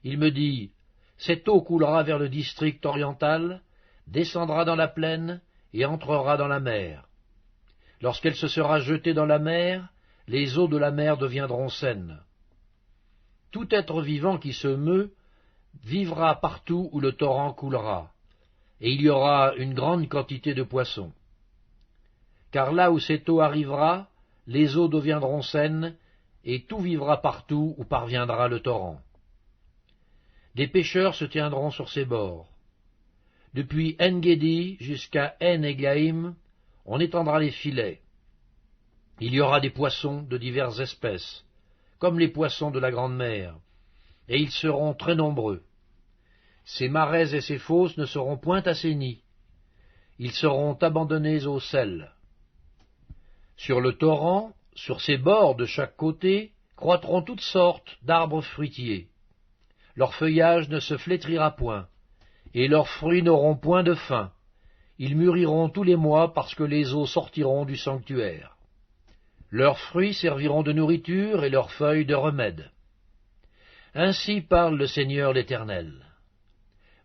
Il me dit, « Cette eau coulera vers le district oriental, descendra dans la plaine et entrera dans la mer. Lorsqu'elle se sera jetée dans la mer, les eaux de la mer deviendront saines. Tout être vivant qui se meut vivra partout où le torrent coulera, et il y aura une grande quantité de poissons. Car là où cette eau arrivera, les eaux deviendront saines, et tout vivra partout où parviendra le torrent. Des pêcheurs se tiendront sur ses bords. Depuis En-Gedi jusqu'à En-Egaïm, on étendra les filets. Il y aura des poissons de diverses espèces, comme les poissons de la grande mer, et ils seront très nombreux. Ces marais et ces fosses ne seront point assainis. Ils seront abandonnés au sel. Sur le torrent, sur ses bords de chaque côté, croîtront toutes sortes d'arbres fruitiers. Leur feuillage ne se flétrira point, et leurs fruits n'auront point de fin. Ils mûriront tous les mois parce que les eaux sortiront du sanctuaire. Leurs fruits serviront de nourriture et leurs feuilles de remède. Ainsi parle le Seigneur l'Éternel.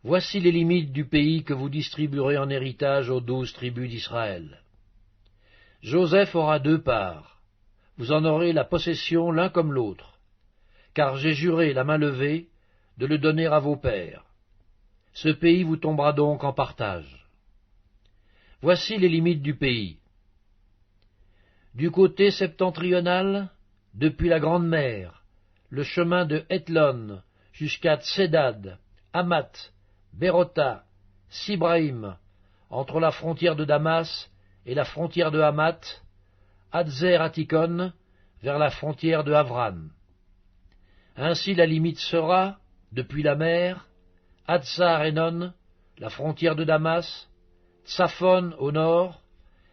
Voici les limites du pays que vous distribuerez en héritage aux 12 tribus d'Israël. Joseph aura 2 parts. Vous en aurez la possession l'un comme l'autre, car j'ai juré la main levée de le donner à vos pères. Ce pays vous tombera donc en partage. Voici les limites du pays. Du côté septentrional, depuis la Grande Mer, le chemin de Hétlon jusqu'à Tsedad, Hamath, Bérota, Sibraïm, entre la frontière de Damas et la frontière de Hamath, Hadzer Atikon, vers la frontière de Havran. Ainsi la limite sera, depuis la mer, Hatzar Enon, la frontière de Damas, Tsaphon au nord,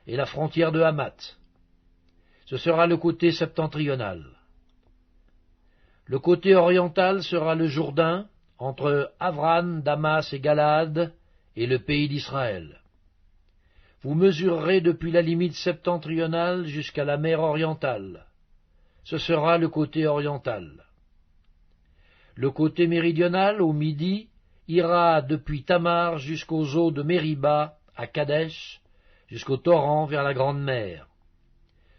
et la frontière de Hamath. Ce sera le côté septentrional. Le côté oriental sera le Jourdain, entre Avran, Damas et Galaad, et le pays d'Israël. Vous mesurerez depuis la limite septentrionale jusqu'à la mer orientale. Ce sera le côté oriental. Le côté méridional, au midi, ira depuis Tamar jusqu'aux eaux de Mériba, à Kadesh, jusqu'au torrent vers la Grande Mer.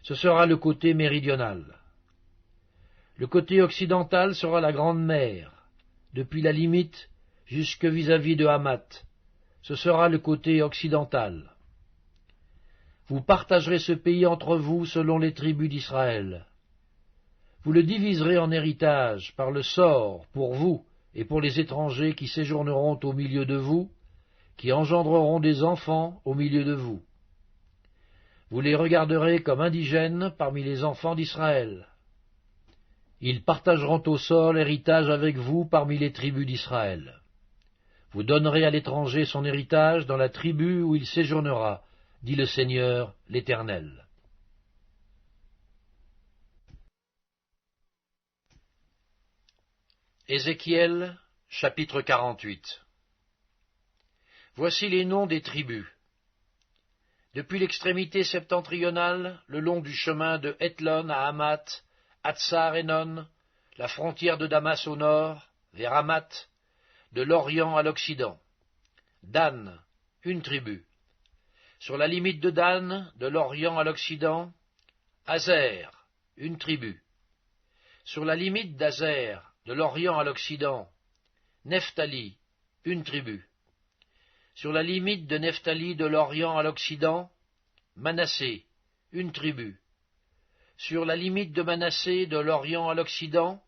Ce sera le côté méridional. Le côté occidental sera la Grande Mer, depuis la limite jusque vis-à-vis de Hamath. Ce sera le côté occidental. Vous partagerez ce pays entre vous selon les tribus d'Israël. Vous le diviserez en héritage par le sort pour vous et pour les étrangers qui séjourneront au milieu de vous, qui engendreront des enfants au milieu de vous. Vous les regarderez comme indigènes parmi les enfants d'Israël. Ils partageront au sol héritage avec vous parmi les tribus d'Israël. Vous donnerez à l'étranger son héritage dans la tribu où il séjournera, dit le Seigneur l'Éternel. Ézéchiel, chapitre 48. Voici les noms des tribus. Depuis l'extrémité septentrionale, le long du chemin de Hétlon à Hamath, Hatsar-Enon, la frontière de Damas au nord, vers Hamath, de l'Orient à l'Occident. Dan, une tribu. Sur la limite de Dan, de l'Orient à l'Occident, Azer, une tribu. Sur la limite d'Azer, de l'Orient à l'Occident, Nephtali, une tribu. Sur la limite de Nephtali de l'Orient à l'Occident, Manassé, une tribu. Sur la limite de Manassé de l'Orient à l'Occident,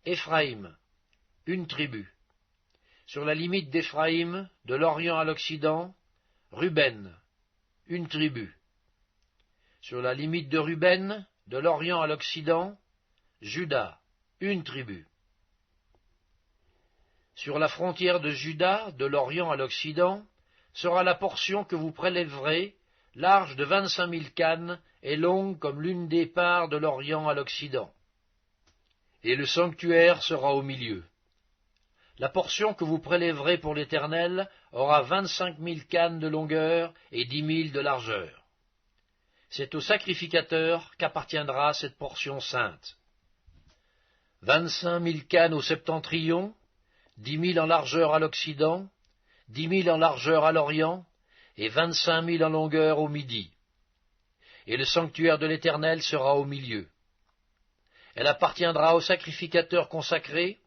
Éphraïm, une tribu. Sur la limite d'Éphraïm de l'Orient à l'Occident, Ruben, une tribu. Sur la limite de Ruben de l'Orient à l'Occident, Juda, une tribu. Sur la frontière de Juda, de l'Orient à l'Occident, sera la portion que vous prélèverez, large de 25 000 cannes et longue comme l'une des parts de l'Orient à l'Occident. Et le sanctuaire sera au milieu. La portion que vous prélèverez pour l'Éternel aura 25 000 cannes de longueur et 10 000 de largeur. C'est au sacrificateur qu'appartiendra cette portion sainte. 25 000 cannes au septentrion, 10 000 en largeur à l'Occident, 10 000 en largeur à l'Orient, et 25 000 en longueur au midi. Et le sanctuaire de l'Éternel sera au milieu. Elle appartiendra aux sacrificateurs consacrés,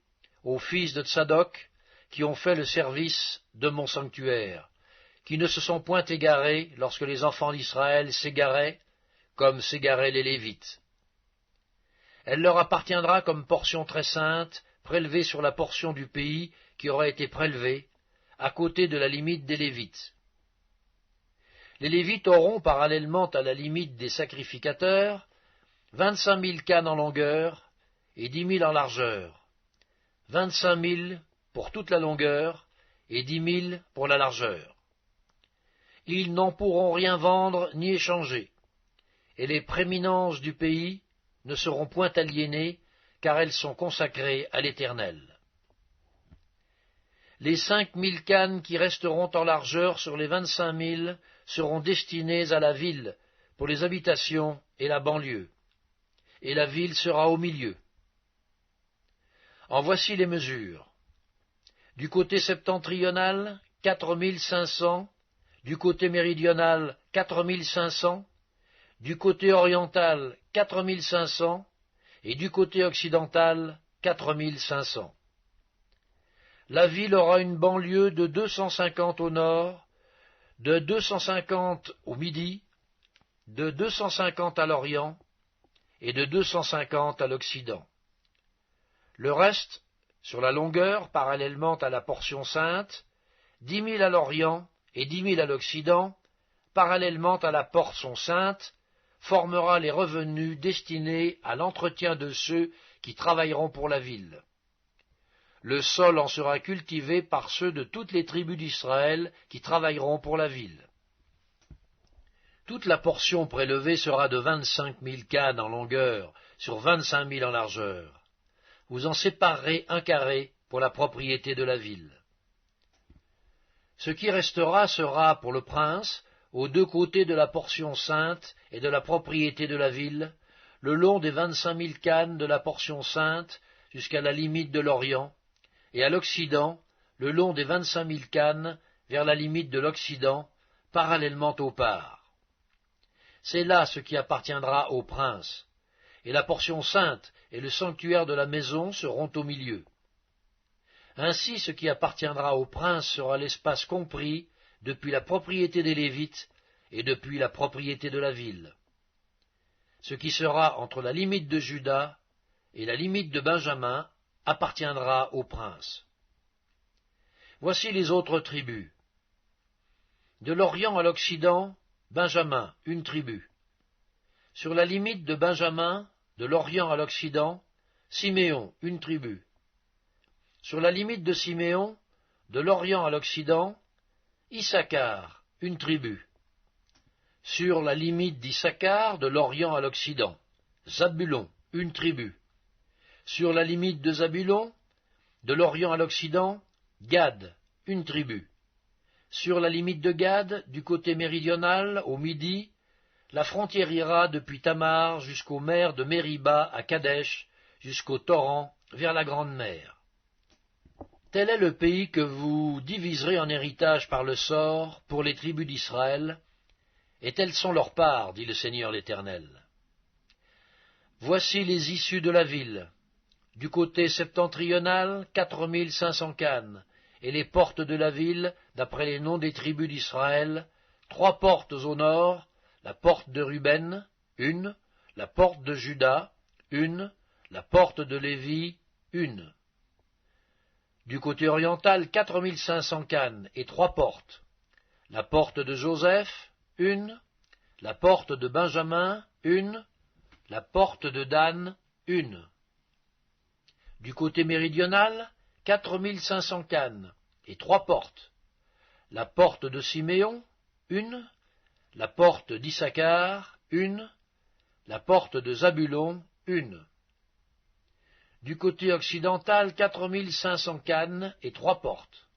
aux fils de Tsadok, qui ont fait le service de mon sanctuaire, qui ne se sont point égarés lorsque les enfants d'Israël s'égaraient, comme s'égaraient les Lévites. Elle leur appartiendra comme portion très sainte, prélevée sur la portion du pays qui aura été prélevée, à côté de la limite des Lévites. Les Lévites auront, parallèlement à la limite des sacrificateurs, 25 000 cannes en longueur et 10 000 en largeur, 25 000 pour toute la longueur et 10 000 pour la largeur. Ils n'en pourront rien vendre ni échanger, et les prééminences du pays ne seront point aliénées, car elles sont consacrées à l'Éternel. Les 5 000 cannes qui resteront en largeur sur les 25 000 seront destinées à la ville, pour les habitations et la banlieue, et la ville sera au milieu. En voici les mesures. Du côté septentrional, 4 500, du côté méridional, 4 500, du côté oriental, 4 500, et du côté occidental, 4 500. La ville aura une banlieue de 250 au nord, de 250 au midi, de 250 à l'orient, et de 250 à l'occident. Le reste, sur la longueur, parallèlement à la portion sainte, 10 000 à l'orient et 10 000 à l'occident, parallèlement à la portion sainte, formera les revenus destinés à l'entretien de ceux qui travailleront pour la ville. Le sol en sera cultivé par ceux de toutes les tribus d'Israël qui travailleront pour la ville. Toute la portion prélevée sera de 25 000 cannes en longueur sur 25 000 en largeur. Vous en séparerez un carré pour la propriété de la ville. Ce qui restera sera pour le prince, aux deux côtés de la portion sainte et de la propriété de la ville, le long des 25 000 cannes de la portion sainte jusqu'à la limite de l'Orient, et à l'Occident, le long des 25 000 cannes vers la limite de l'Occident, parallèlement aux parts. C'est là ce qui appartiendra au prince, et la portion sainte et le sanctuaire de la maison seront au milieu. Ainsi ce qui appartiendra au prince sera l'espace compris depuis la propriété des Lévites et depuis la propriété de la ville. Ce qui sera entre la limite de Juda et la limite de Benjamin appartiendra au prince. Voici les autres tribus. De l'Orient à l'Occident, Benjamin, une tribu. Sur la limite de Benjamin, de l'Orient à l'Occident, Siméon, une tribu. Sur la limite de Siméon, de l'Orient à l'Occident, Issachar, une tribu. Sur la limite d'Issachar, de l'Orient à l'Occident, Zabulon, une tribu. Sur la limite de Zabulon, de l'Orient à l'Occident, Gad, une tribu. Sur la limite de Gad, du côté méridional, au midi, la frontière ira depuis Tamar jusqu'aux mers de Mériba à Kadesh, jusqu'au torrent, vers la grande mer. Tel est le pays que vous diviserez en héritage par le sort pour les tribus d'Israël, et telles sont leurs parts, dit le Seigneur l'Éternel. Voici les issues de la ville. Du côté septentrional, 4500 cannes, et les portes de la ville, d'après les noms des tribus d'Israël, 3 portes au nord, la porte de Ruben, une, la porte de Juda, une, la porte de Lévi, une. Du côté oriental, 4500 cannes et 3 portes, la porte de Joseph, une, la porte de Benjamin, une, la porte de Dan, une. Du côté méridional, 4500 cannes et 3 portes, la porte de Siméon, une, la porte d'Issachar, une, la porte de Zabulon, une. Du côté occidental, 4500 cannes et 3 portes,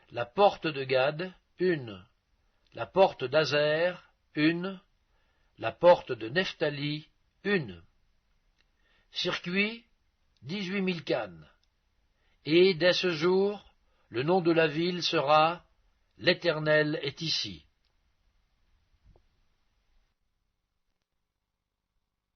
la porte de Gad, une, la porte d'Azer, une, la porte de Nephtali, une. Circuit, 18 000 cannes. Et dès ce jour, le nom de la ville sera « L'Éternel est ici ».